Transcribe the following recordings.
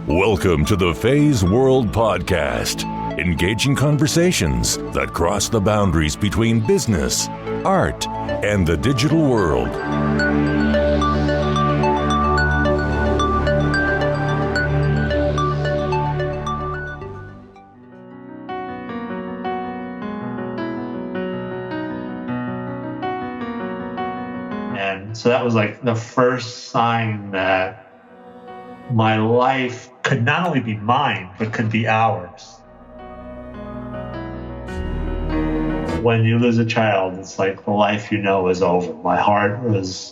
Welcome to the Feisworld Podcast, engaging conversations that cross the boundaries between business, art, and the digital world. And so that was like the first sign that my life could not only be mine, but could be ours. When you lose a child, it's like the life you know is over. My heart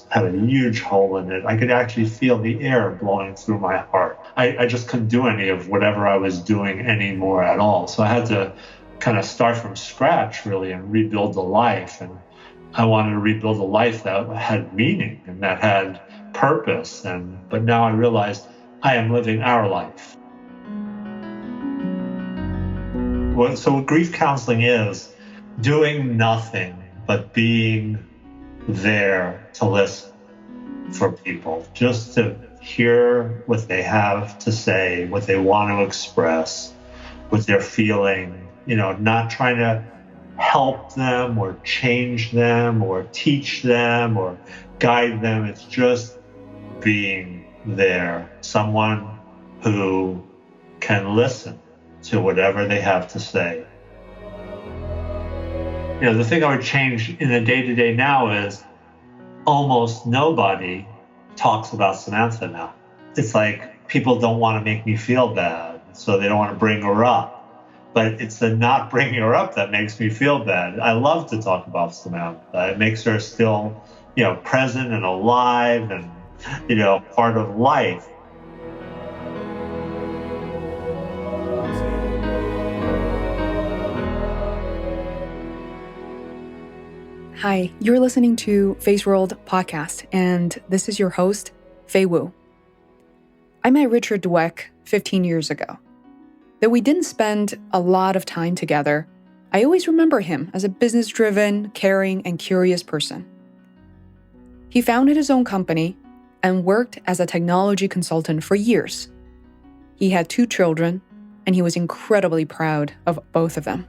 had a huge hole in it. I could actually feel the air blowing through my heart. I just couldn't do any of whatever I was doing anymore at all. So I had to kind of start from scratch, really, and rebuild the life. And I wanted to rebuild a life that had meaning and that had purpose. But now I realized I am living our life. So what grief counseling is, doing nothing but being there to listen for people, just to hear what they have to say, what they want to express, what they're feeling, not trying to help them or change them or teach them or guide them. It's just being there, someone who can listen to whatever they have to say. The thing I would change in the day-to-day now is almost nobody talks about Samantha now. It's like people don't want to make me feel bad, so they don't want to bring her up. But it's the not bringing her up that makes me feel bad. I love to talk about Samantha. It makes her still, present and alive and, part of life. Hi, you're listening to Feisworld Podcast, and this is your host, Fei Wu. I met Richard Dweck 15 years ago. Though we didn't spend a lot of time together, I always remember him as a business-driven, caring, and curious person. He founded his own company and worked as a technology consultant for years. He had 2 children, and he was incredibly proud of both of them.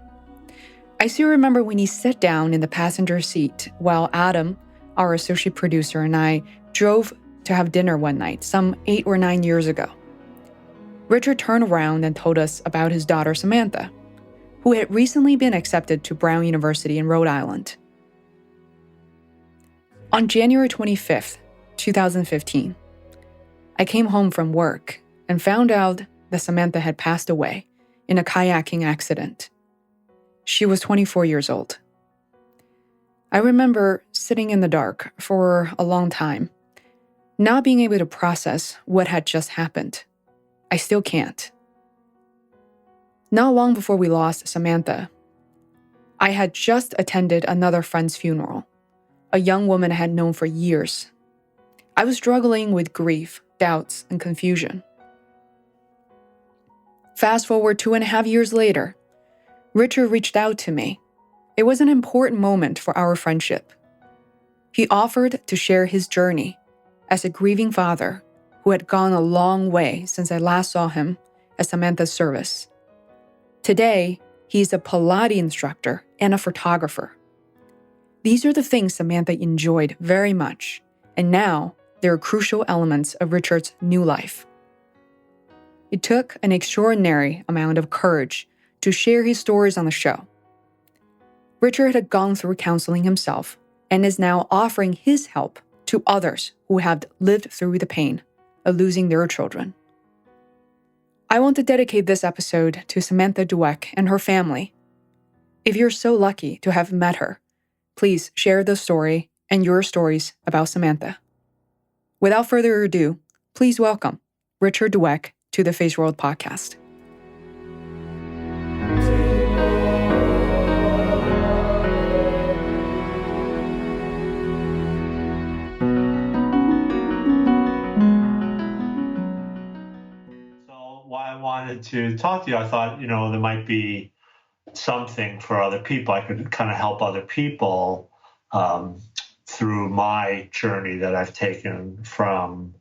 I still remember when he sat down in the passenger seat while Adam, our associate producer, and I drove to have dinner one night, some 8 or 9 years ago. Richard turned around and told us about his daughter, Samantha, who had recently been accepted to Brown University in Rhode Island. On January 25th, 2015, I came home from work and found out that Samantha had passed away in a kayaking accident. She was 24 years old. I remember sitting in the dark for a long time, not being able to process what had just happened. I still can't. Not long before we lost Samantha, I had just attended another friend's funeral, a young woman I had known for years. I was struggling with grief, doubts, and confusion. Fast forward 2.5 years later, Richard reached out to me. It was an important moment for our friendship. He offered to share his journey as a grieving father who had gone a long way since I last saw him at Samantha's service. Today, he's a Pilates instructor and a photographer. These are the things Samantha enjoyed very much, and now they are crucial elements of Richard's new life. It took an extraordinary amount of courage to share his stories on the show. Richard had gone through counseling himself and is now offering his help to others who have lived through the pain of losing their children. I want to dedicate this episode to Samantha Dweck and her family. If you're so lucky to have met her, please share the story and your stories about Samantha. Without further ado, please welcome Richard Dweck to the Feisworld Podcast. Why I wanted to talk to you, I thought, there might be something for other people. I could kind of help other people through my journey that I've taken from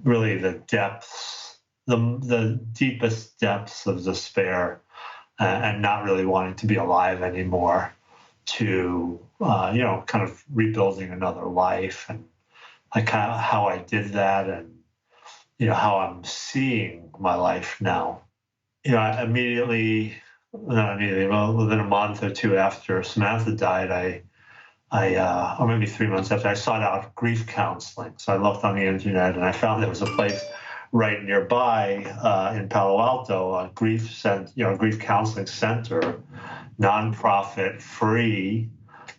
really the depths the deepest depths of despair and not really wanting to be alive anymore to, kind of rebuilding another life, and like how I did that, and, how I'm seeing my life now. I not immediately, well, within a month or two after Samantha died, or maybe 3 months after, I sought out grief counseling. So I looked on the internet and I found there was a place right nearby in Palo Alto, a grief counseling center, nonprofit, free,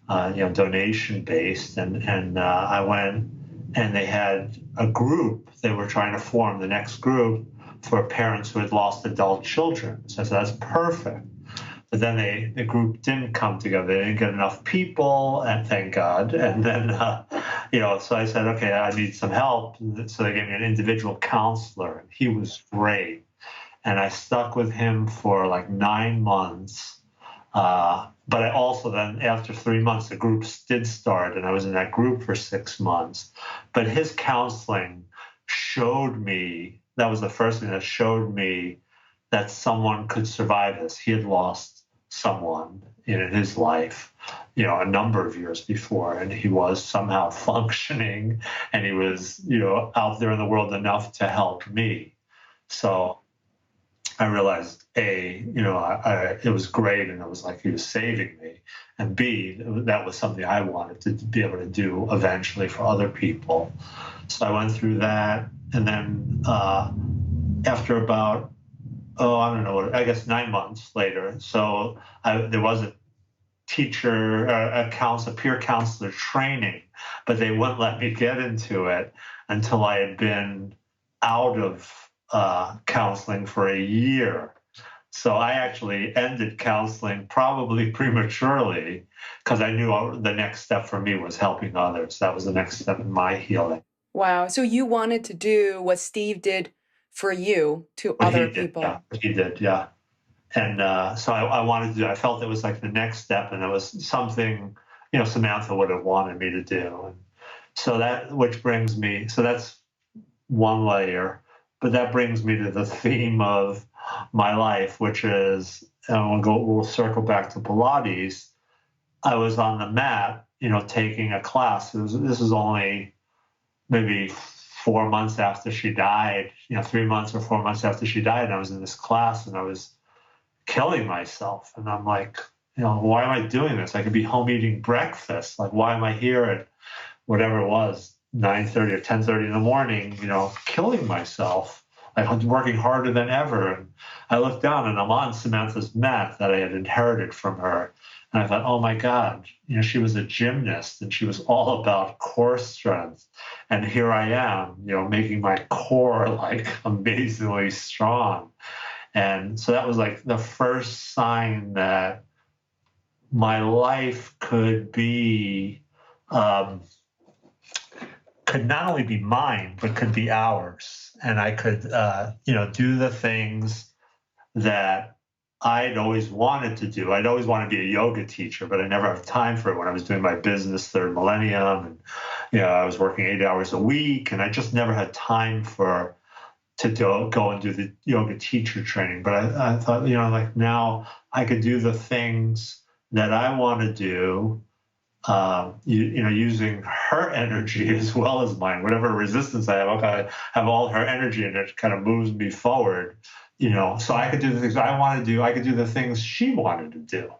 donation based, and I went, and they had a group they were trying to form, the next group for parents who had lost adult children. So I said, that's perfect. But then the group didn't come together. They didn't get enough people, and thank God. And then, so I said, okay, I need some help. So they gave me an individual counselor, and he was great. And I stuck with him for like 9 months. But I also then, after 3 months, the groups did start, and I was in that group for 6 months. But his counseling showed me, that was the first thing that showed me that someone could survive this. He had lost someone in his life, a number of years before, and he was somehow functioning, and he was, out there in the world enough to help me. So I realized, A, it was great, and it was like he was saving me, and B, that was something I wanted to be able to do eventually for other people. So I went through that, and then after about, I guess 9 months later, so there was a teacher, a peer counselor training, but they wouldn't let me get into it until I had been out of counseling for a year. So I actually ended counseling probably prematurely because I knew the next step for me was helping others. That was the next step in my healing. Wow. So you wanted to do what Steve did for you to other people. Yeah, he did, yeah. And so I wanted to do, I felt it was like the next step, and it was something, Samantha would have wanted me to do. And so that's one layer. But that brings me to the theme of my life, which is, and we'll circle back to Pilates. I was on the mat, taking a class. This was only maybe 4 months after she died, 3 months or 4 months after she died. And I was in this class, and I was killing myself. And I'm like, why am I doing this? I could be home eating breakfast. Like, why am I here at whatever it was, 9:30 or 10:30 in the morning, killing myself, like working harder than ever. And I looked down, and I'm on Samantha's mat that I had inherited from her. And I thought, oh my God, she was a gymnast, and she was all about core strength. And here I am, making my core like amazingly strong. And so that was like the first sign that my life could be, could not only be mine, but could be ours. And I could, do the things that I'd always wanted to do. I'd always wanted to be a yoga teacher, but I never had time for it when I was doing my business, Third Millennium. And, I was working 8 hours a week, and I just never had time to go and do the yoga teacher training. But I thought, like now I could do the things that I want to do, using her energy as well as mine. Whatever resistance I have, okay, I have all her energy, and it kind of moves me forward. So I could do the things I want to do. I could do the things she wanted to do.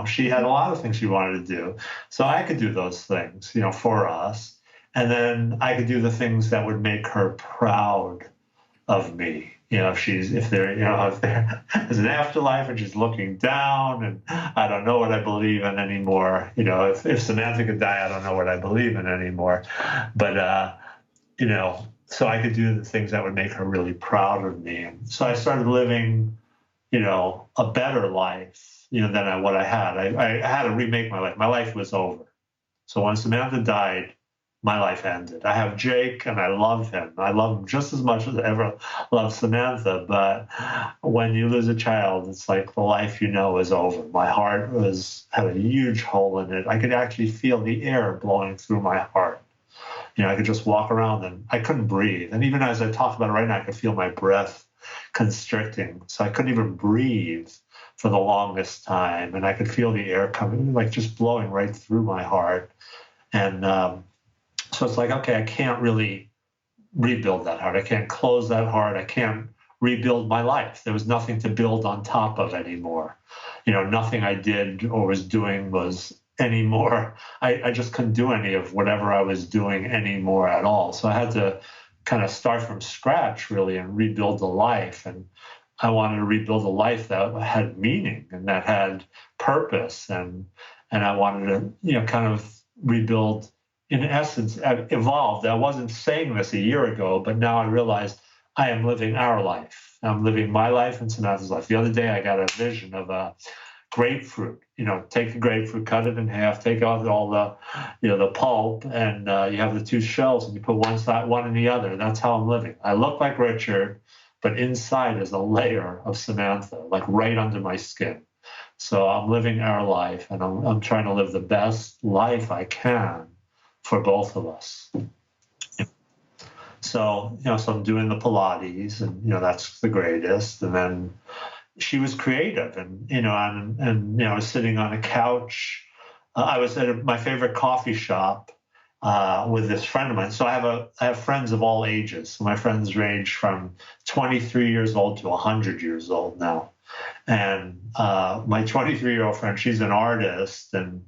She had a lot of things she wanted to do. So I could do those things, for us. And then I could do the things that would make her proud of me. If there's an afterlife and she's looking down, and I don't know what I believe in anymore. If Samantha could die, I don't know what I believe in anymore. But, so I could do the things that would make her really proud of me. And so I started living, a better life, than what I had. I had to remake my life. My life was over. So when Samantha died, my life ended. I have Jake, and I love him. I love him just as much as I ever loved Samantha. But when you lose a child, it's like the life is over. My heart had a huge hole in it. I could actually feel the air blowing through my heart. I could just walk around and I couldn't breathe. And even as I talk about it right now, I could feel my breath constricting. So I couldn't even breathe for the longest time. And I could feel the air coming, like just blowing right through my heart. And so it's like, okay, I can't really rebuild that heart. I can't close that heart. I can't rebuild my life. There was nothing to build on top of anymore. Nothing I did or was doing was anymore. I just couldn't do any of whatever I was doing anymore at all. So I had to kind of start from scratch, really, and rebuild the life. And I wanted to rebuild a life that had meaning and that had purpose. And I wanted to, kind of rebuild, in essence, evolved. I wasn't saying this a year ago, but now I realized I am living our life. I'm living my life and Samantha's life. The other day, I got a vision of a grapefruit. Take the grapefruit, cut it in half, take out all the, the pulp, and you have the two shells, and you put one side, one in the other. That's how I'm living. I look like Richard, but inside is a layer of Samantha, like right under my skin. So I'm living our life, and I'm trying to live the best life I can for both of us. So, so I'm doing the Pilates, and, that's the greatest. And then she was creative, and, I was sitting on a couch. I was at my favorite coffee shop with this friend of mine. So I have friends of all ages. So my friends range from 23 years old to 100 years old now. And my 23-year-old friend, she's an artist, and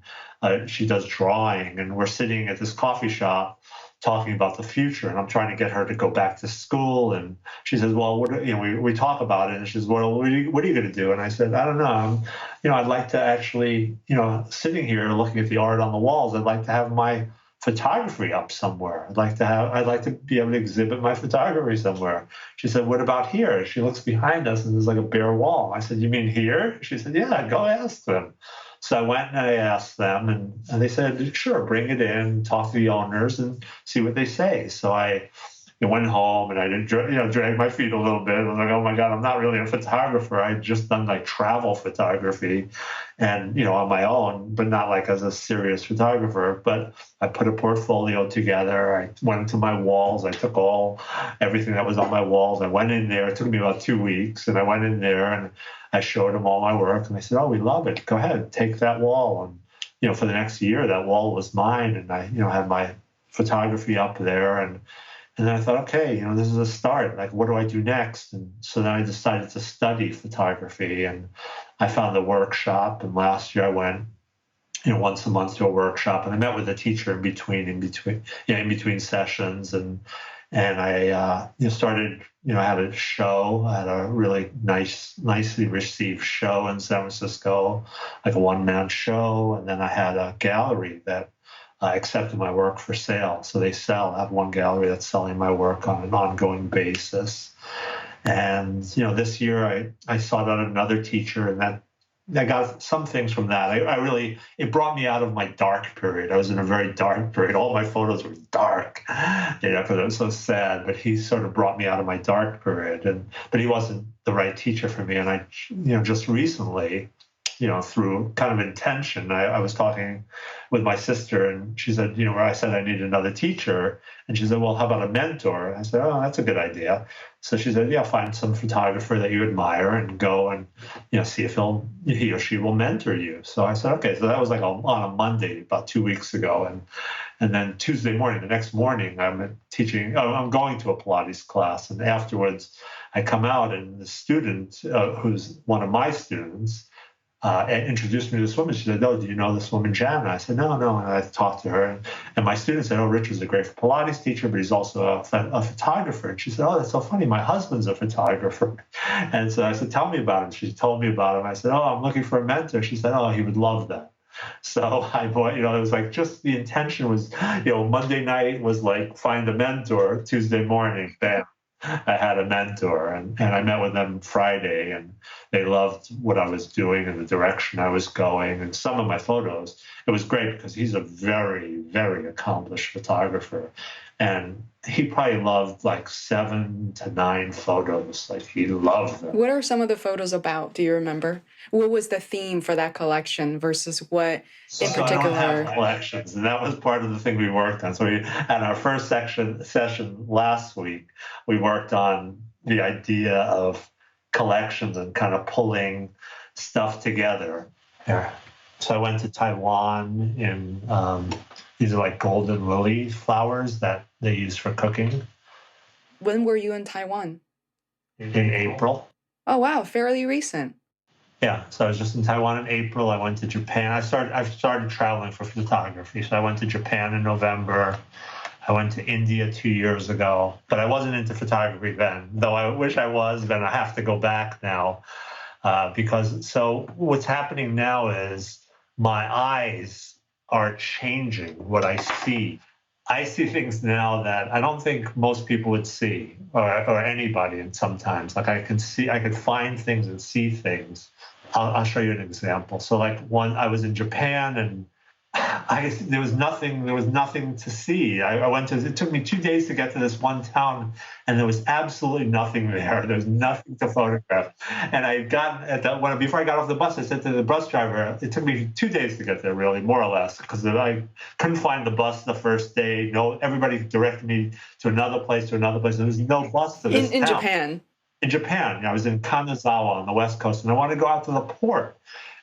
she does drawing. And we're sitting at this coffee shop talking about the future, and I'm trying to get her to go back to school. And she says, well, we talk about it, and she says, well, what are you going to do? And I said, I don't know. I'd like to actually, sitting here looking at the art on the walls, I'd like to have my photography up somewhere. I'd like to be able to exhibit my photography somewhere. She said, what about here? She looks behind us, and there's like a bare wall. I said, you mean here? She said, yeah, go ask them. So I went and I asked them, and they said, sure, bring it in, talk to the owners, and see what they say. So I went home, and I did, drag my feet a little bit. I was like, oh my God, I'm not really a photographer. I'd just done like travel photography, and on my own, but not like as a serious photographer. But I put a portfolio together. I went into my walls. I took everything that was on my walls. I went in there. It took me about 2 weeks, and I went in there and I showed them all my work, and they said, oh, we love it. Go ahead, take that wall. And, for the next year, that wall was mine. And I, had my photography up there. And then I thought, okay, this is a start. Like, what do I do next? And so then I decided to study photography, and I found a workshop. And last year I went, once a month to a workshop, and I met with a teacher in between sessions. And I started, I had a show. I had a really nicely received show in San Francisco, like a one-man show. And then I had a gallery that accepted my work for sale. So I have one gallery that's selling my work on an ongoing basis. And, this year I sought out another teacher, and I got some things from that. It brought me out of my dark period. I was in a very dark period. All my photos were dark, because I was so sad. But he sort of brought me out of my dark period. But he wasn't the right teacher for me. And I, just recently, through kind of intention, I was talking with my sister, and she said, where I said I need another teacher. And she said, well, how about a mentor? And I said, oh, that's a good idea. So she said, yeah, find some photographer that you admire and go and, see if he or she will mentor you. So I said, okay. So that was like on a Monday about 2 weeks ago. And then Tuesday morning, the next morning, I'm going to a Pilates class. And afterwards I come out, and the student, who's one of my students, introduced me to this woman. She said, oh, do you know this woman, Jan? And I said, no. And I talked to her. And my student said, oh, Richard's a great Pilates teacher, but he's also a photographer. And she said, oh, that's so funny. My husband's a photographer. And so I said, tell me about him. She told me about him. I said, oh, I'm looking for a mentor. She said, oh, he would love that. So I bought, it was like just the intention was, Monday night was like find a mentor. Tuesday morning, bam, I had a mentor, and I met with them Friday, and they loved what I was doing and the direction I was going. And some of my photos, it was great because he's a very, very accomplished photographer. And he probably loved like 7 to 9 photos. Like he loved them. What are some of the photos about? Do you remember? What was the theme for that collection versus what in So particular? I don't have collections, and that was part of the thing we worked on. So we, at our first session last week, we worked on the idea of collections and kind of pulling stuff together. Yeah. So I went to Taiwan in these are like golden lily flowers that they use for cooking. When were you in Taiwan? In April. Oh, wow. Fairly recent. Yeah. So I was just in Taiwan in April. I went to Japan. I started traveling for photography. So I went to Japan in November. I went to India 2 years ago, but I wasn't into photography then, though I wish I was. Then I have to go back now because so what's happening now is my eyes are changing what I see. I see things now that I don't think most people would see, or anybody. And sometimes, like I could find things and see things. I'll show you an example. So, like I was in Japan, and there was nothing to see. It took me 2 days to get to this one town, and there was absolutely nothing there. There was nothing to photograph. And before I got off the bus, I said to the bus driver, it took me 2 days to get there, really, more or less, because I couldn't find the bus the first day. No, everybody directed me to another place. There was no bus to this town. In Japan. In Japan, I was in Kanazawa on the West Coast, and I wanted to go out to the port.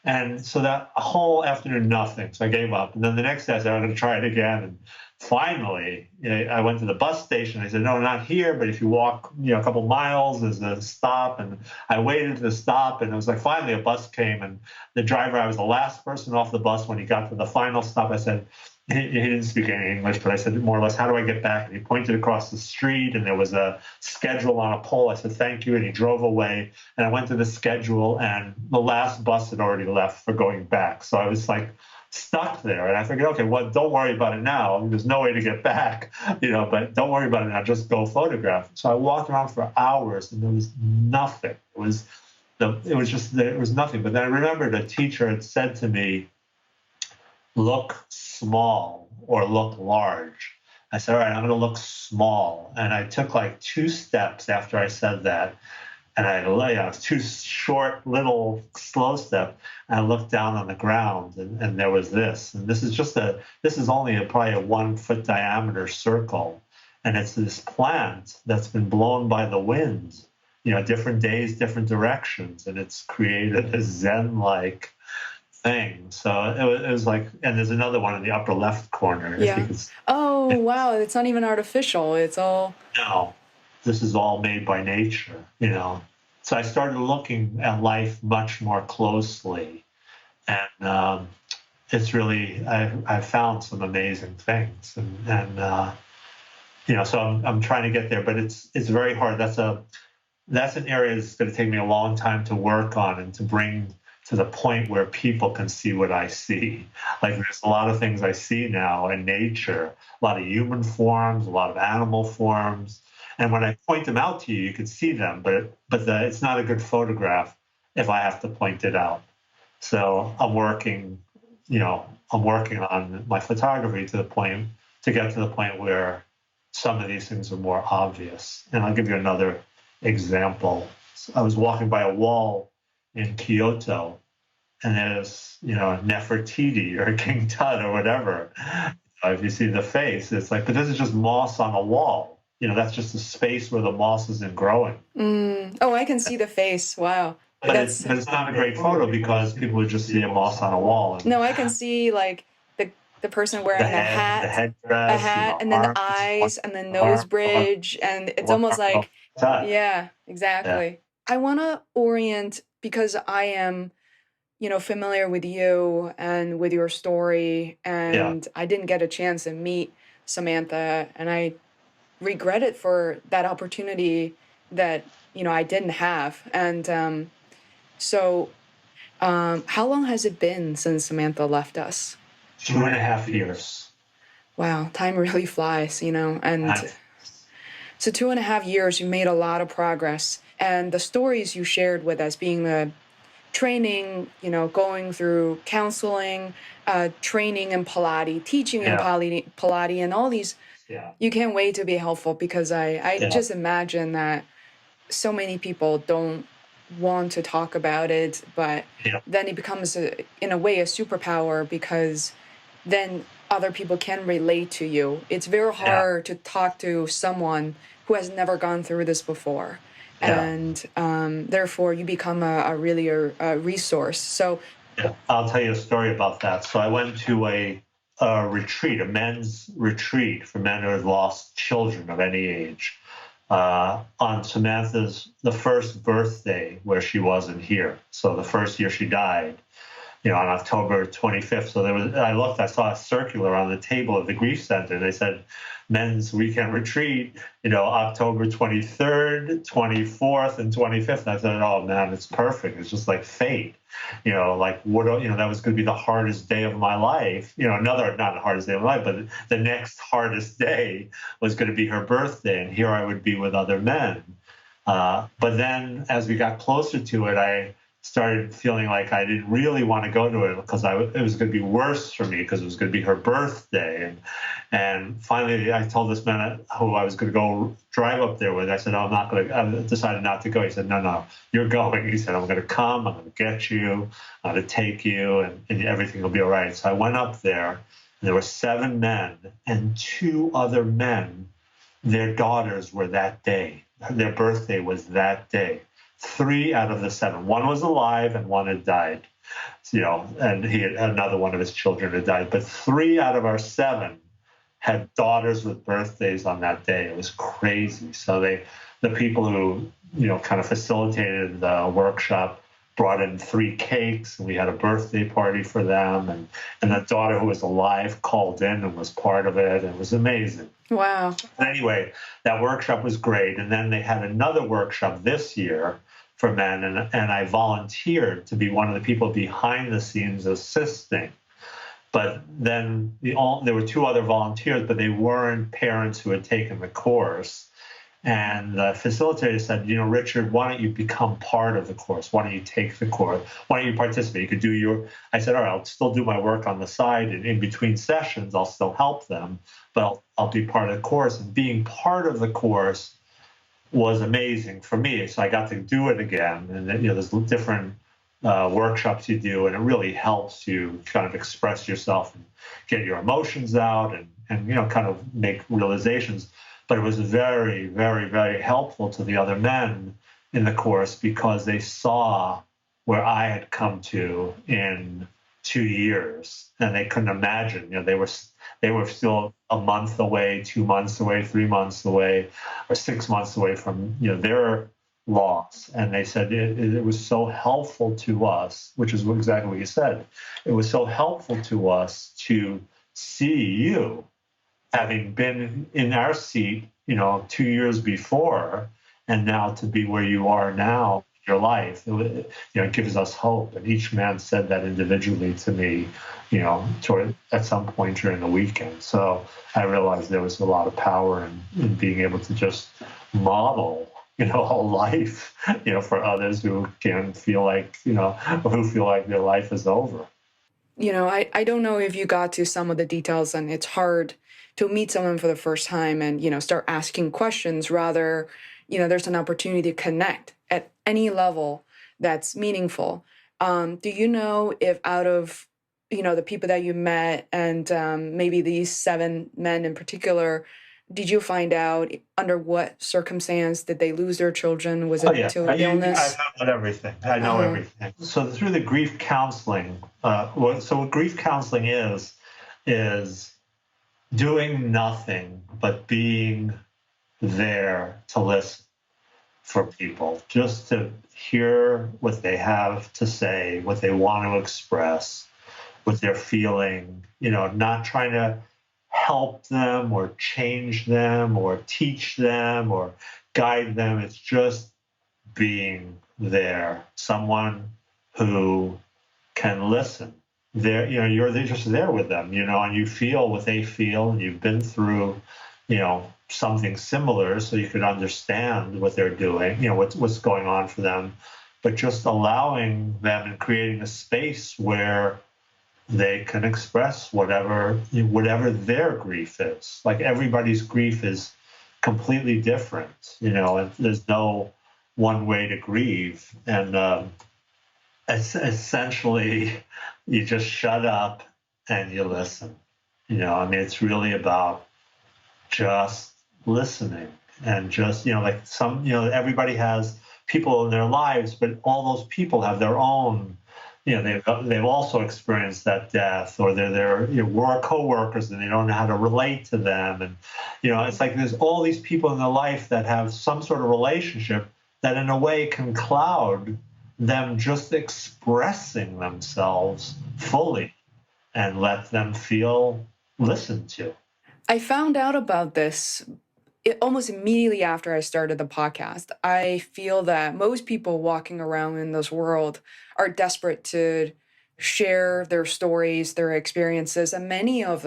And so that whole afternoon, nothing. So I gave up. And then the next day I said, I'm going to try it again. And finally, I went to the bus station. I said, no, not here. But if you walk, a couple miles, there's a stop. And I waited to stop. And it was like finally a bus came. And the driver, I was the last person off the bus when he got to the final stop. I said, he didn't speak any English, but I said more or less, how do I get back? And he pointed across the street, and there was a schedule on a pole. I said, thank you. And he drove away. And I went to the schedule, and the last bus had already left for going back. So I was like stuck there. And I figured, okay, well, don't worry about it now. There's no way to get back, but don't worry about it now. Just go photograph. So I walked around for hours, and there was nothing. It was nothing. But then I remembered a teacher had said to me, look small or look large. I said, all right, I'm going to look small. And I took like 2 steps after I said that. And I lay on 2 short, little, slow steps. And I looked down on the ground, and there was this. And this is only probably a 1 foot diameter circle. And it's this plant that's been blown by the wind, different days, different directions. And it's created a Zen-like thing. So it was like, and there's another one in the upper left corner. Yeah. Oh, wow. It's not even artificial. It's all... No, this is all made by nature, So I started looking at life much more closely. And it's really, I found some amazing things. And so I'm trying to get there, but it's very hard. That's an area that's going to take me a long time to work on and to bring to the point where people can see what I see. Like there's a lot of things I see now in nature, a lot of human forms, a lot of animal forms. And when I point them out to you, you can see them, but it's not a good photograph if I have to point it out. So I'm working on my photography to get to the point where some of these things are more obvious. And I'll give you another example. I was walking by a wall in Kyoto, and there's, Nefertiti or King Tut or whatever. If you see the face, it's like, but this is just moss on a wall. That's just a space where the moss isn't growing. Oh, I can see the face. Wow. But it's not a great photo because people would just see a moss on a wall. No, I can see like the person wearing a hat, and then the eyes, and the nose bridge, and it's almost like, yeah, exactly. Yeah. I want to orient, because I am, familiar with you and with your story, and I didn't get a chance to meet Samantha, and I regret it for that opportunity that, I didn't have. And so how long has it been since Samantha left us? 2.5 years. Wow, time really flies, and so 2.5 years, you made a lot of progress. And the stories you shared with us, being the training, going through counseling, training in Pilates, teaching in Pilates, and all these You can't wait to be helpful, because I just imagine that so many people don't want to talk about it, but then it becomes, in a way, a superpower, because then other people can relate to you. It's very hard to talk to someone who has never gone through this before. And therefore, you become a resource. So I'll tell you a story about that. So I went to a retreat, a men's retreat for men who had lost children of any age, on Samantha's the first birthday where she wasn't here. So the first year she died, on October 25th. So I saw a circular on the table of the grief center. They said, men's weekend retreat, October 23rd, 24th, and 25th. And I said, oh man, it's perfect. It's just like fate. That was going to be the hardest day of my life. Not the hardest day of my life, but the next hardest day was going to be her birthday. And here I would be with other men. But then as we got closer to it, I started feeling like I didn't really want to go to it, because it was going to be worse for me, because it was going to be her birthday. And finally, I told this man who I was going to go drive up there with, I said, I'm not going to, I decided not to go. He said, no, you're going. He said, I'm going to come, I'm going to get you, I'm going to take you, and everything will be all right. So I went up there, and there were 7 men and 2 other men. Their daughters were that day. Their birthday was that day. 3 out of the 7. 1 was alive and 1 had died. And he had another one of his children had died. But 3 out of our 7 had daughters with birthdays on that day. It was crazy. So the people who kind of facilitated the workshop brought in 3 cakes, and we had a birthday party for them. And the daughter who was alive called in and was part of it. And it was amazing. Wow. But anyway, that workshop was great. And then they had another workshop this year for men, and I volunteered to be one of the people behind the scenes assisting. But then there were 2 other volunteers, but they weren't parents who had taken the course. And the facilitator said, Richard, why don't you become part of the course? Why don't you take the course? Why don't you participate? You could do I said, all right, I'll still do my work on the side, and in between sessions, I'll still help them, but I'll be part of the course. And being part of the course was amazing for me. So I got to do it again. And then, there's different workshops you do, and it really helps you kind of express yourself and get your emotions out and kind of make realizations. But it was very, very, very helpful to the other men in the course, because they saw where I had come to in 2 years, and they couldn't imagine. They were still a month away, 2 months away, 3 months away, or 6 months away from their loss. And they said it was so helpful to us, which is exactly what you said. It was so helpful to us to see you, having been in our seat, 2 years before, and now to be where you are now in your life. It gives us hope. And each man said that individually to me, at some point during the weekend. So I realized there was a lot of power in being able to just model, a life, for others who can feel like, who feel like their life is over. I don't know if you got to some of the details, and it's hard to meet someone for the first time and, start asking questions. Rather, there's an opportunity to connect at any level that's meaningful. Do you know if out of, the people that you met, and maybe these 7 men in particular, did you find out under what circumstance did they lose their children? Was it to illness? I know everything. I know everything. So through the grief counseling, what grief counseling is doing nothing but being there to listen for people, just to hear what they have to say, what they want to express, what they're feeling, not trying to help them or change them or teach them or guide them. It's just being there, someone who can listen. You're just there with them, and you feel what they feel, and you've been through, something similar, so you could understand what they're doing, what's going on for them, but just allowing them and creating a space where they can express whatever their grief is. Like everybody's grief is completely different, and there's no one way to grieve. And essentially, you just shut up and you listen. It's really about just listening and just, like everybody has people in their lives, but all those people have their own, they've also experienced that death, or they're their work co-workers and they don't know how to relate to them. And, it's like there's all these people in their life that have some sort of relationship that in a way can cloud them just expressing themselves fully and let them feel listened to. I found out about this almost immediately after I started the podcast. I feel that most people walking around in this world are desperate to share their stories, their experiences, and many of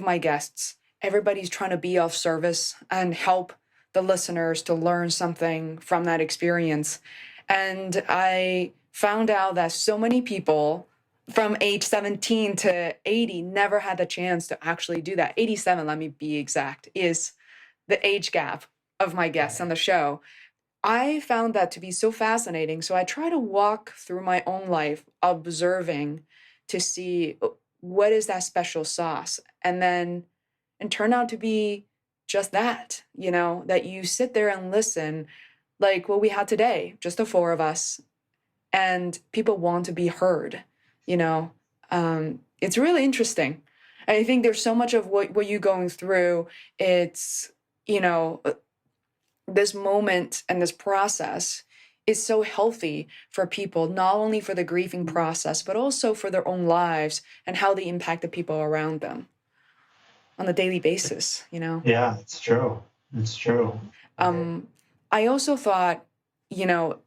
my guests, everybody's trying to be of service and help the listeners to learn something from that experience. And I found out that so many people from age 17 to 80 never had the chance to actually do that. 87, let me be exact, is the age gap of my guests on the show. I found that to be so fascinating. So I try to walk through my own life, observing to see what is that special sauce. And turn out to be just that, that you sit there and listen like what we had today, just the four of us, and people want to be heard, It's really interesting. I think there's so much of what you're going through. It's, this moment and this process is so healthy for people, not only for the grieving process, but also for their own lives and how they impact the people around them on a daily basis, Yeah, it's true. It's true. I also thought,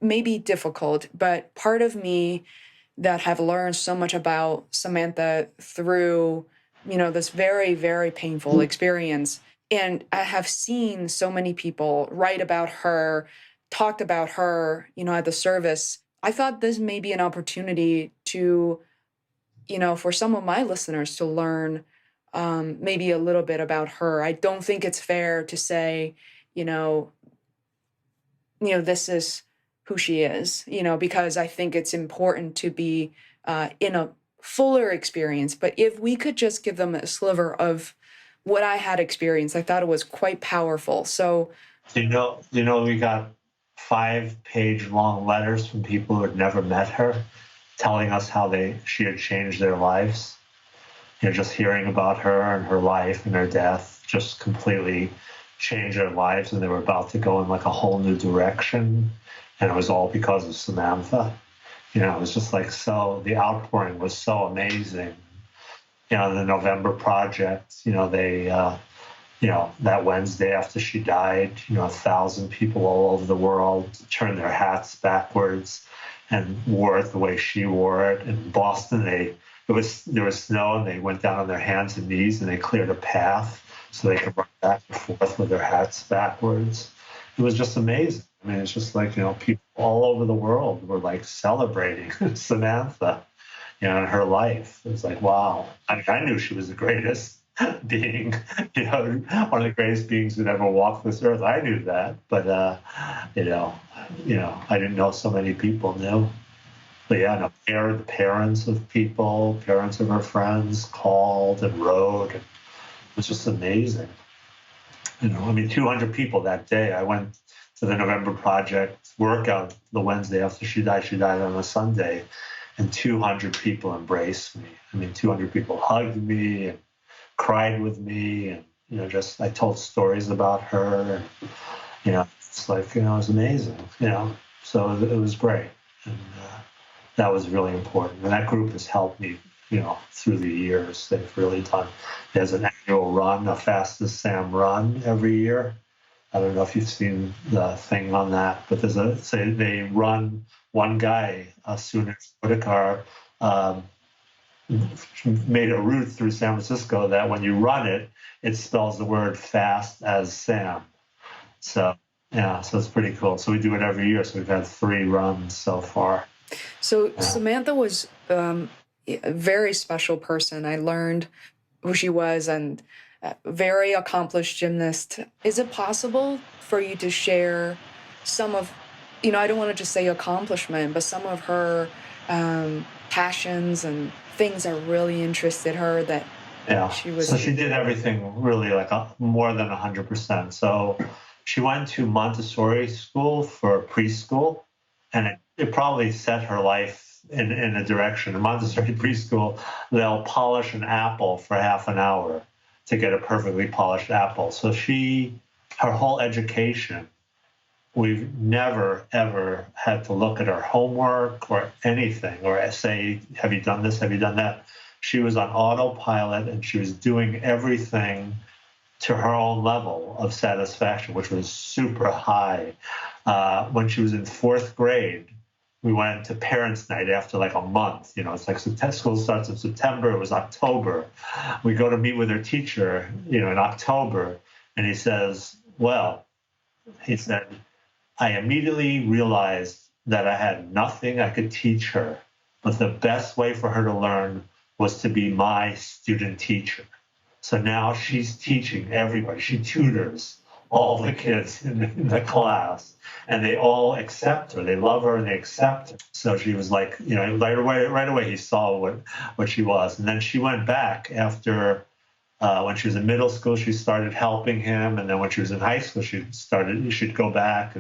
maybe difficult, but part of me that have learned so much about Samantha through, this very, very painful experience. And I have seen so many people write about her, talked about her, at the service. I thought this may be an opportunity to, for some of my listeners to learn maybe a little bit about her. I don't think it's fair to say, this is who she is, because I think it's important to be in a fuller experience. But if we could just give them a sliver of what I had experienced, I thought it was quite powerful. So, we got 5-page long letters from people who had never met her, telling us how she had changed their lives. Just hearing about her and her life and her death just completely changed their lives, and they were about to go in like a whole new direction. And it was all because of Samantha. It was just like, so the outpouring was so amazing. The November Project, they, that Wednesday after she died, 1,000 people all over the world turned their hats backwards and wore it the way she wore it. In Boston, there was snow, and they went down on their hands and knees and they cleared a path so they could run back and forth with their hats backwards. It was just amazing. It's just like, people all over the world were like celebrating Samantha, and her life. It was like, wow. I knew she was the greatest being, one of the greatest beings who'd ever walked this earth. I knew that, but, I didn't know so many people knew. But yeah, the parents of people, parents of her friends called and wrote. And it was just amazing. 200 people that day. I went to the November Project workout the Wednesday after she died. She died on a Sunday, and 200 people embraced me. 200 people hugged me and cried with me, and I told stories about her, and it's like it was amazing. So it was great, and that was really important. And that group has helped me, through the years. They've really done. There's an annual run, a Fastest Sam run every year. I don't know if you've seen the thing on that, but they run one guy, Sooner Whitaker, made a route through San Francisco that when you run it, it spells the word fast as Sam. So it's pretty cool. So we do it every year. So we've had 3 runs so far. So Samantha was a very special person. I learned who she was, and a very accomplished gymnast. Is it possible for you to share some of, I don't want to just say accomplishment, but some of her passions and things that really interested her that Yeah. she was. So she did everything really like more than 100%. So she went to Montessori school for preschool, and it probably set her life in a direction. In Montessori preschool, they'll polish an apple for half an hour to get a perfectly polished apple. So her whole education, we've never, ever had to look at her homework or anything or say, have you done this? Have you done that? She was on autopilot, and she was doing everything to her own level of satisfaction, which was super high. When she was in fourth grade, we went to parents' night after like a month. It's like school starts in September. It was October. We go to meet with her teacher, in October, and he says, I immediately realized that I had nothing I could teach her, but the best way for her to learn was to be my student teacher. So now she's teaching everybody. She tutors all the kids in the class, and they all accept her. They love her and they accept her. So she was like, right away he saw what she was. And then she went back after, when she was in middle school, she started helping him. And then when she was in high school, she'd go back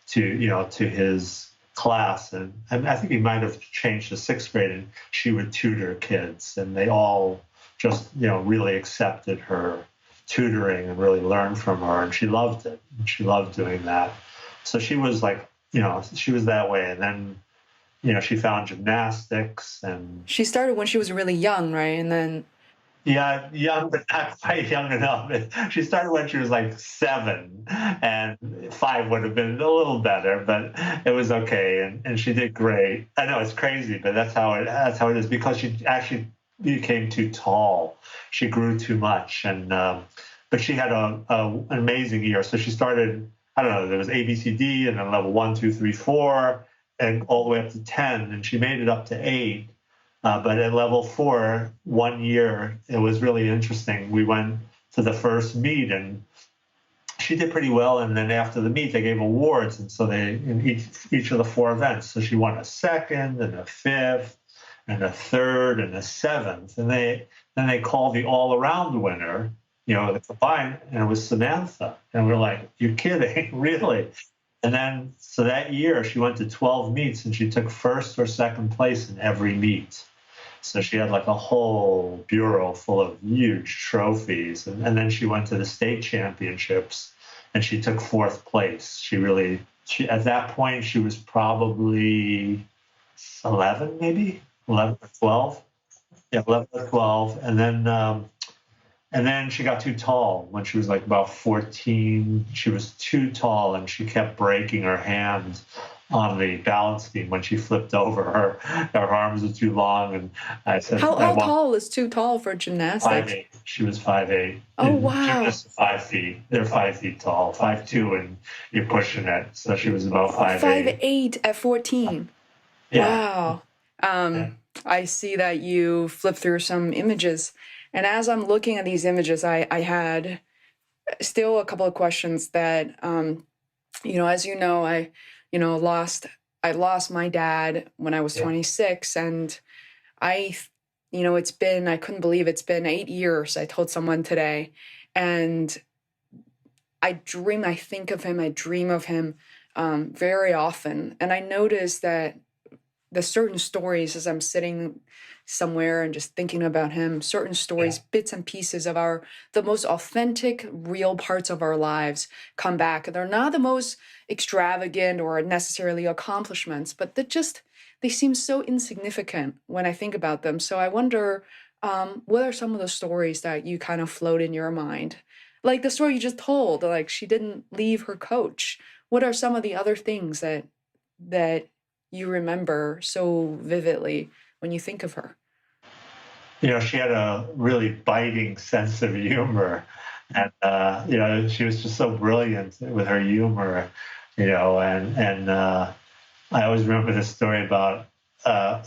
to his class. And I think he might have changed to sixth grade, and she would tutor kids, and they all just, really accepted her tutoring and really learned from her, and she loved it. And she loved doing that. So she was like, she was that way. And then, she found gymnastics, and She started when she was really young, right? And then. Yeah, young, but not quite young enough. She started when she was like 7, and 5 would have been a little better, but it was okay, and she did great. I know it's crazy, but that's how it is, because she actually became too tall. She grew too much, and but she had an amazing year. So she started, I don't know, there was ABCD, and then level 1, 2, 3, 4, and all the way up to 10, and she made it up to 8. But at level 4, 1 year, it was really interesting. We went to the first meet, and she did pretty well. And then after the meet, they gave awards, and so they in each of the 4 events. So she won a 2nd, and a 5th, and a 3rd, and a 7th. And then they called the all-around winner, the combined, and it was Samantha. And we're like, "You're kidding, really?" And then, so that year, she went to 12 meets, and she took 1st or 2nd place in every meet. So she had like a whole bureau full of huge trophies. And then she went to the state championships, and she took 4th place. She at that point, she was probably 11, maybe 11 or 12. Yeah, 11 or 12. And then she got too tall. When she was like about 14, she was too tall, and she kept breaking her hand on the balance beam when she flipped over. Her arms were too long, and I said, How tall is too tall for gymnastics? 5'8". She was 5'8". Oh, wow. Gymnasts are 5 feet. They're 5 feet tall, 5'2", and you're pushing it. So she was about 5'8". 5'8" at 14. Yeah. Wow. I see that you flipped through some images. And as I'm looking at these images, I had still a couple of questions that, as you know, I lost my dad when I was 26, and I couldn't believe it's been 8 years. I told someone today, and I think of him, I dream of him very often. And I noticed that the certain stories, as I'm sitting somewhere and just thinking about him, certain stories, bits and pieces of the most authentic, real parts of our lives come back. They're not the most extravagant or necessarily accomplishments, but they seem so insignificant when I think about them. So I wonder, what are some of the stories that you kind of float in your mind? Like the story you just told, like she didn't leave her coach. What are some of the other things that you remember so vividly when you think of her? She had a really biting sense of humor, and she was just so brilliant with her humor, and I always remember this story about.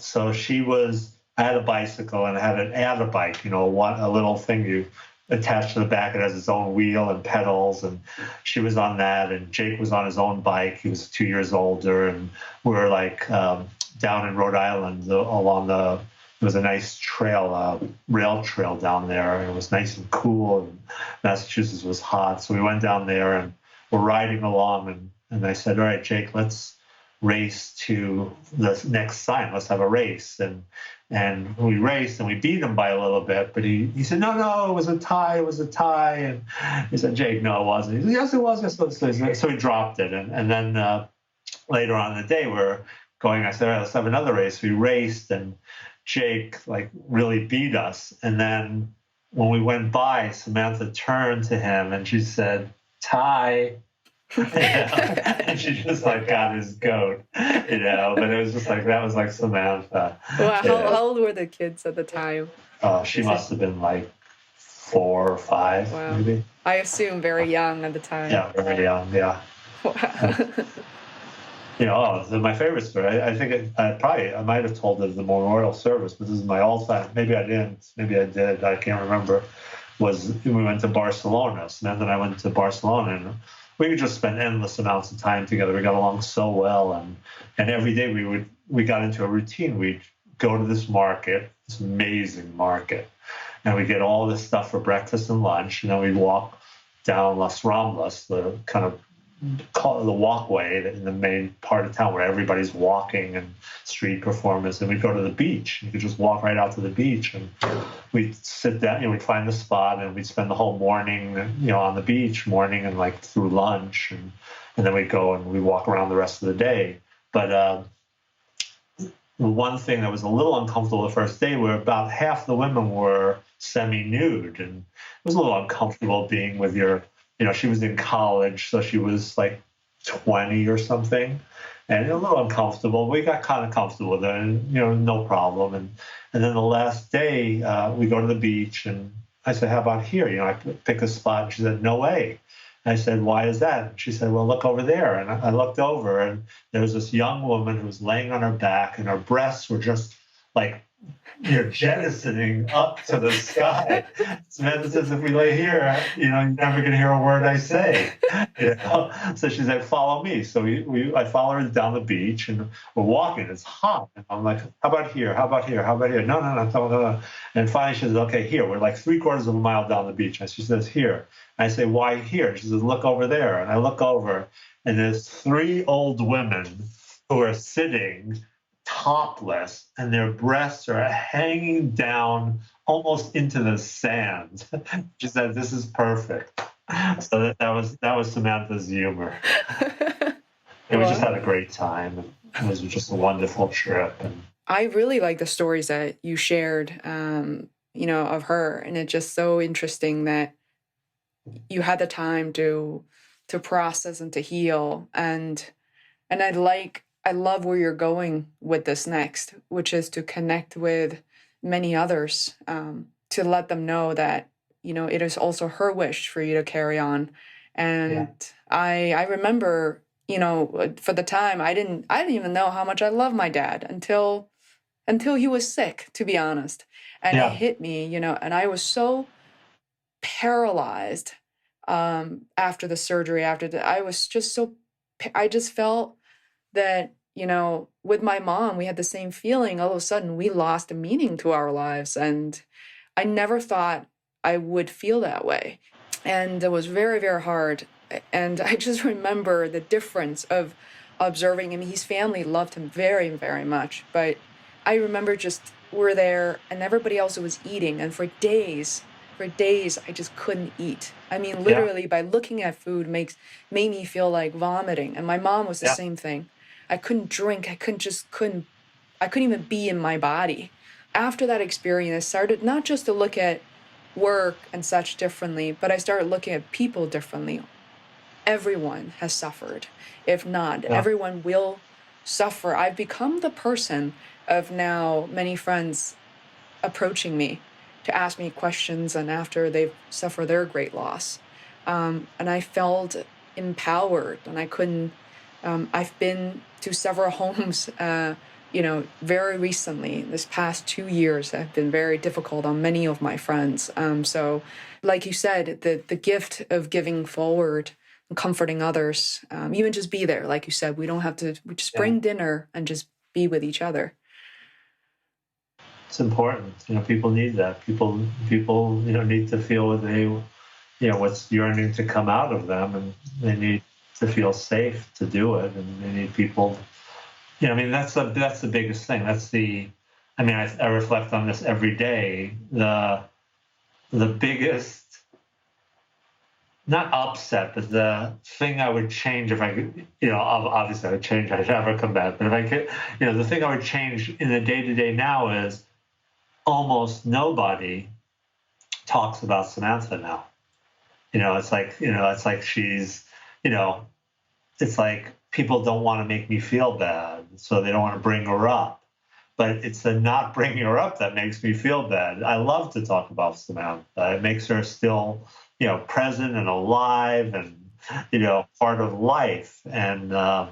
So she was I had a bicycle and I had an ATA bike, a little thing you attach to the back. It has its own wheel and pedals. And she was on that. And Jake was on his own bike. He was 2 years older. And we were like down in Rhode Island there was a nice trail, rail trail down there. And it was nice and cool. And Massachusetts was hot. So we went down there and we're riding along. And I said, all right, Jake, let's race to the next sign. Let's have a race. And we raced and we beat him by a little bit, but he said, no, it was a tie. And he said, Jake, no, it wasn't. He said, yes, it was. Yes, it was. So he dropped it. And then later on in the day, we're going, I said, all right, let's have another race. We raced and Jake really beat us. And then when we went by, Samantha turned to him and she said, tie. And she just got his goat, but it was just that was Samantha. Well, how old were the kids at the time? She must have been 4 or 5, wow. Maybe. I assume very young at the time. Yeah, very young. Yeah. Wow. My favorite story. I think I might have told it at the memorial service, but this is my all-time. Maybe I didn't. Maybe I did. I can't remember. Was we went to Barcelona. Samantha and I went to Barcelona, and we could just spend endless amounts of time together. We got along so well, and every day we got into a routine. We'd go to this market, this amazing market, and we get all this stuff for breakfast and lunch, and then we'd walk down Las Ramblas, the kind of the walkway in the main part of town where everybody's walking and street performance, and we'd go to the beach. You could just walk right out to the beach, and we'd sit down, we'd find the spot, and we'd spend the whole morning, on the beach, morning and through lunch, and then we'd go and we'd walk around the rest of the day. But one thing that was a little uncomfortable the first day, where about half the women were semi-nude, and it was a little uncomfortable being with your, she was in college, so she was 20 or something, and a little uncomfortable. We got kind of comfortable with it, and no problem. And then the last day, we go to the beach, and I said, "How about here?" I pick a spot, and she said, "No way." And I said, "Why is that?" And she said, "Well, look over there." And I looked over, and there was this young woman who was laying on her back, and her breasts were just jettisoning up to the sky. Samantha says, "If we lay here, you're never going to hear a word I say." So she said, "Follow me." So I follow her down the beach, and we're walking. It's hot. And I'm like, "How about here? How about here? How about here?" No. And finally she says, "Okay, here." We're 3/4 of a mile down the beach. And she says, "Here." And I say, "Why here?" She says, "Look over there." And I look over, and there's 3 old women who are sitting topless, and their breasts are hanging down almost into the sand. She said, "This is perfect." So that was Samantha's humor. And we just had a great time. It was just a wonderful trip. And I really like the stories that you shared, of her, and it's just so interesting that you had the time to process and to heal, and I love where you're going with this next, which is to connect with many others, to let them know that, it is also her wish for you to carry on. And I remember, for the time, I didn't even know how much I loved my dad until he was sick, to be honest. And it hit me, and I was so paralyzed after the surgery, I just felt that, with my mom, we had the same feeling. All of a sudden, we lost a meaning to our lives. And I never thought I would feel that way. And it was very, very hard. And I just remember the difference of observing him. His family loved him very, very much. But I remember we're there and everybody else was eating. And for days, I just couldn't eat. I mean, literally by looking at food made me feel like vomiting. And my mom was the same thing. I couldn't drink. I couldn't even be in my body. After that experience, I started not just to look at work and such differently, but I started looking at people differently. Everyone has suffered. If not, everyone will suffer. I've become the person of now many friends approaching me to ask me questions, and after they've suffered their great loss. And I felt empowered, and I couldn't, I've been to several homes, very recently, this past 2 years have been very difficult on many of my friends. So like you said, the gift of giving forward and comforting others, even just be there. Like you said, we don't have to, we just bring dinner and just be with each other. It's important. People need that. People, need to feel what they, what's yearning to come out of them, and they need to feel safe to do it. And they need people, that's the biggest thing. I reflect on this every day. The biggest, not upset, but the thing I would change if I could, obviously I would change, I'd never come back. But if I could, the thing I would change in the day-to-day now is almost nobody talks about Samantha now. It's like she's, it's like people don't want to make me feel bad, so they don't want to bring her up. But it's the not bringing her up that makes me feel bad. I love to talk about Samantha. It makes her still, present and alive and, part of life. And, so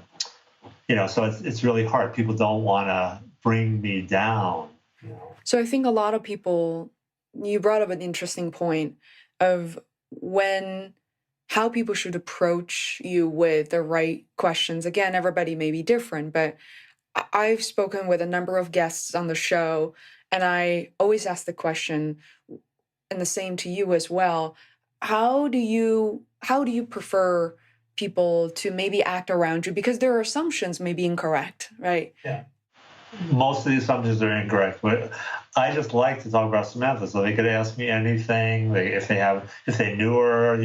it's really hard. People don't want to bring me down. So I think a lot of people, you brought up an interesting point of how people should approach you with the right questions. Again, everybody may be different, but I've spoken with a number of guests on the show, and I always ask the question, and the same to you as well, how do you prefer people to maybe act around you? Because their assumptions may be incorrect, right? Yeah. Most of the assumptions are incorrect, but I just like to talk about Samantha, so they could ask me anything. If they knew her,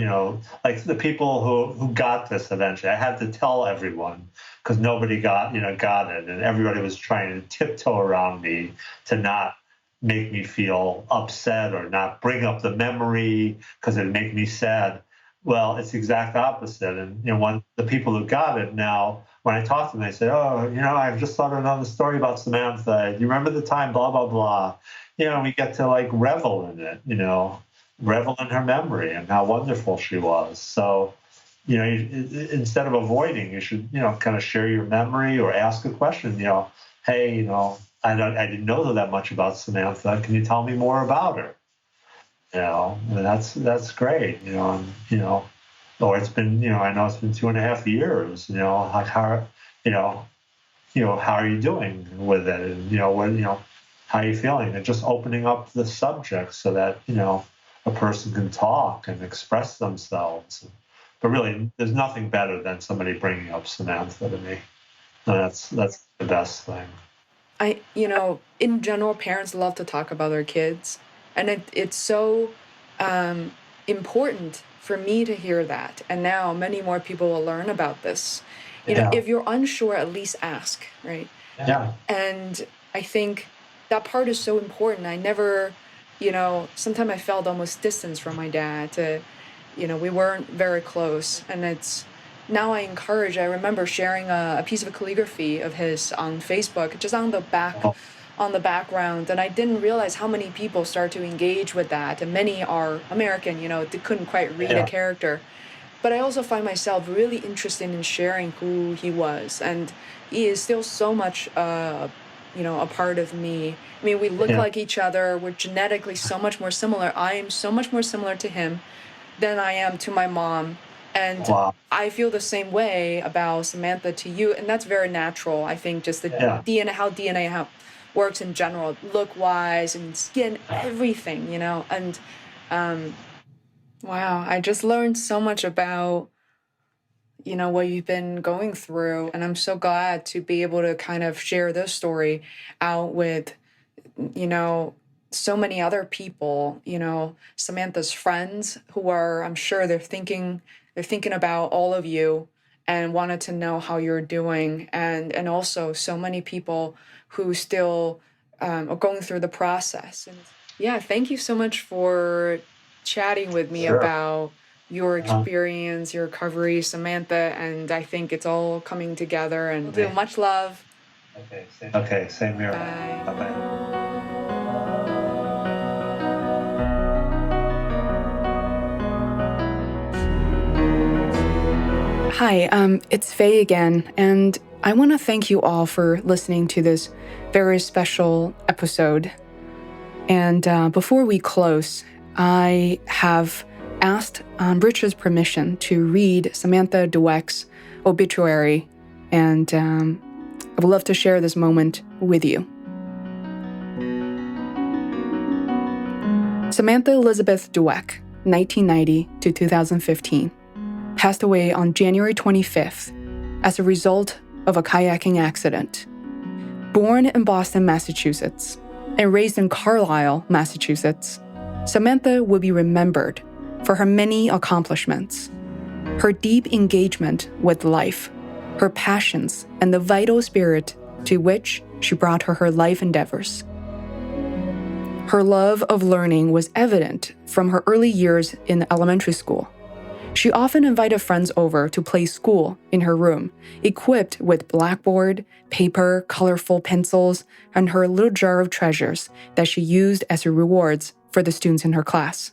like the people who got this eventually. I had to tell everyone because nobody got it, and everybody was trying to tiptoe around me to not make me feel upset or not bring up the memory because it'd make me sad. Well, it's the exact opposite. And when the people who got it now, when I talk to them, they say, "Oh, I've just thought of another story about Samantha. Do you remember the time, blah, blah, blah?" We get to revel in it, revel in her memory and how wonderful she was. So, instead of avoiding, you should, kind of share your memory or ask a question, hey, I didn't know that much about Samantha. Can you tell me more about her? That's great, or it's been, I know it's been 2.5 years, like how are you doing with it? And, how are you feeling? And just opening up the subject so that, a person can talk and express themselves. But really, there's nothing better than somebody bringing up Samantha to me. And that's the best thing. In general, parents love to talk about their kids. And it's so important for me to hear that. And now many more people will learn about this. If you're unsure, at least ask, right? Yeah. And I think that part is so important. I never, sometimes I felt almost distance from my dad. We weren't very close. And I remember sharing a piece of calligraphy of his on Facebook, just on the background, and I didn't realize how many people start to engage with that, and many are American, they couldn't quite read a character. But I also find myself really interested in sharing who he was, and he is still so much a part of me. I mean, we look like each other, we're genetically so much more similar. I am so much more similar to him than I am to my mom, and wow. I feel the same way about Samantha to you, and that's very natural. I think just the DNA works in general, look-wise and skin, everything, and wow, I just learned so much about, what you've been going through, and I'm so glad to be able to kind of share this story out with, so many other people, Samantha's friends who are, I'm sure they're thinking about all of you and wanted to know how you're doing, and also so many people who still are going through the process. And thank you so much for chatting with me about your experience, your recovery, Samantha, and I think it's all coming together, and much love. Okay, same here. Bye. Bye-bye. Hi, it's Faye again, and I want to thank you all for listening to this very special episode. And before we close, I have asked Richard's permission to read Samantha Dweck's obituary, and I would love to share this moment with you. Samantha Elizabeth Dweck, 1990 to 2015, passed away on January 25th as a result of a kayaking accident. Born in Boston, Massachusetts, and raised in Carlisle, Massachusetts, Samantha will be remembered for her many accomplishments, her deep engagement with life, her passions, and the vital spirit to which she brought her life endeavors. Her love of learning was evident from her early years in elementary school. She often invited friends over to play school in her room, equipped with blackboard, paper, colorful pencils, and her little jar of treasures that she used as rewards for the students in her class.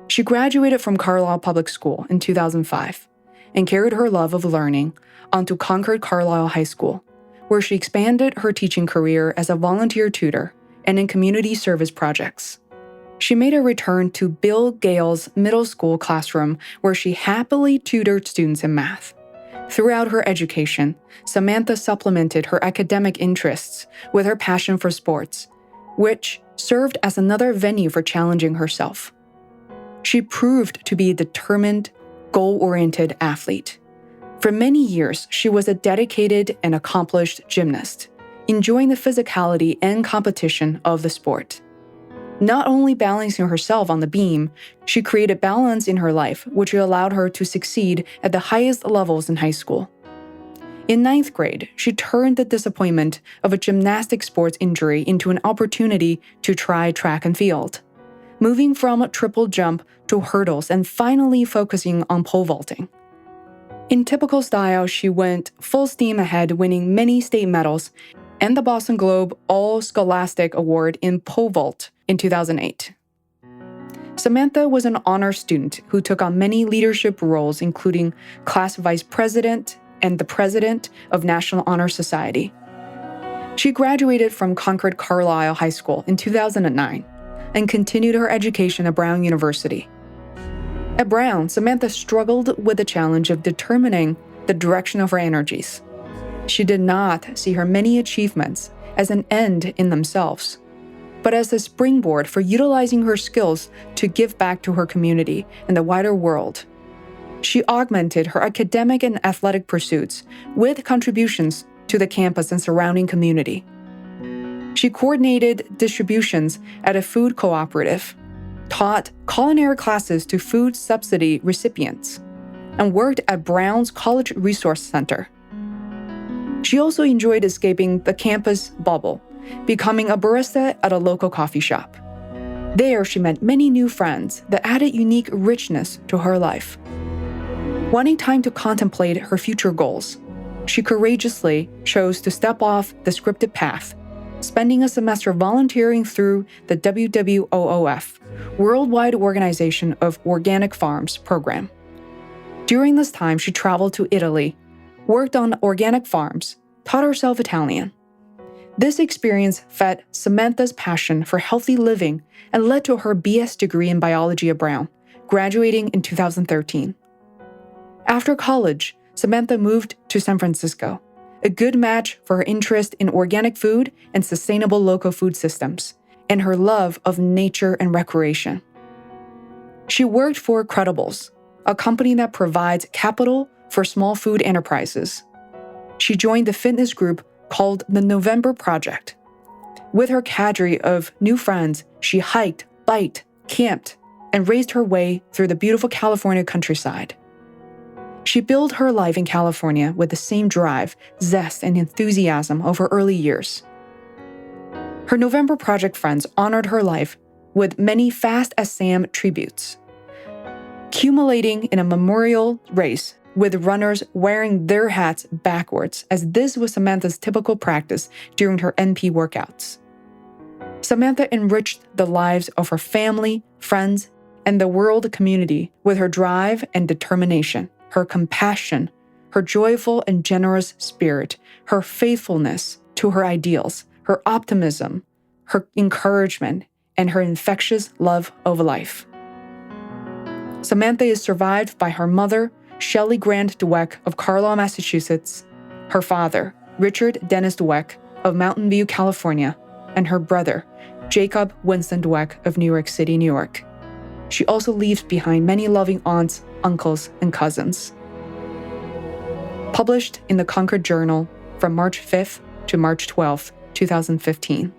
She graduated from Carlisle Public School in 2005 and carried her love of learning onto Concord Carlisle High School, where she expanded her teaching career as a volunteer tutor and in community service projects. She made a return to Bill Gale's middle school classroom where she happily tutored students in math. Throughout her education, Samantha supplemented her academic interests with her passion for sports, which served as another venue for challenging herself. She proved to be a determined, goal-oriented athlete. For many years, she was a dedicated and accomplished gymnast, enjoying the physicality and competition of the sport. Not only balancing herself on the beam, she created balance in her life, which allowed her to succeed at the highest levels in high school. In 9th grade, she turned the disappointment of a gymnastic sports injury into an opportunity to try track and field, moving from triple jump to hurdles and finally focusing on pole vaulting. In typical style, she went full steam ahead, winning many state medals and the Boston Globe All-Scholastic Award in pole vault in 2008. Samantha was an honor student who took on many leadership roles, including class vice president and the president of National Honor Society. She graduated from Concord Carlisle High School in 2009 and continued her education at Brown University. At Brown, Samantha struggled with the challenge of determining the direction of her energies. She did not see her many achievements as an end in themselves, but as a springboard for utilizing her skills to give back to her community and the wider world. She augmented her academic and athletic pursuits with contributions to the campus and surrounding community. She coordinated distributions at a food cooperative, taught culinary classes to food subsidy recipients, and worked at Brown's College Resource Center. She also enjoyed escaping the campus bubble, becoming a barista at a local coffee shop. There, she met many new friends that added unique richness to her life. Wanting time to contemplate her future goals, she courageously chose to step off the scripted path, spending a semester volunteering through the WWOOF, Worldwide Organization of Organic Farms program. During this time, she traveled to Italy, worked on organic farms, taught herself Italian. This experience fed Samantha's passion for healthy living and led to her BS degree in biology at Brown, graduating in 2013. After college, Samantha moved to San Francisco, a good match for her interest in organic food and sustainable local food systems, and her love of nature and recreation. She worked for Credibles, a company that provides capital for small food enterprises. She joined the fitness group called the November Project. With her cadre of new friends, she hiked, biked, camped, and raced her way through the beautiful California countryside. She built her life in California with the same drive, zest, and enthusiasm of her early years. Her November Project friends honored her life with many Fast as Sam tributes, accumulating in a memorial race with runners wearing their hats backwards, as this was Samantha's typical practice during her NP workouts. Samantha enriched the lives of her family, friends, and the world community with her drive and determination, her compassion, her joyful and generous spirit, her faithfulness to her ideals, her optimism, her encouragement, and her infectious love of life. Samantha is survived by her mother, Shelley Grant Dweck of Carlisle, Massachusetts, her father, Richard Dennis Dweck of Mountain View, California, and her brother, Jacob Winston Dweck of New York City, New York. She also leaves behind many loving aunts, uncles, and cousins. Published in the Concord Journal from March 5th to March 12th, 2015.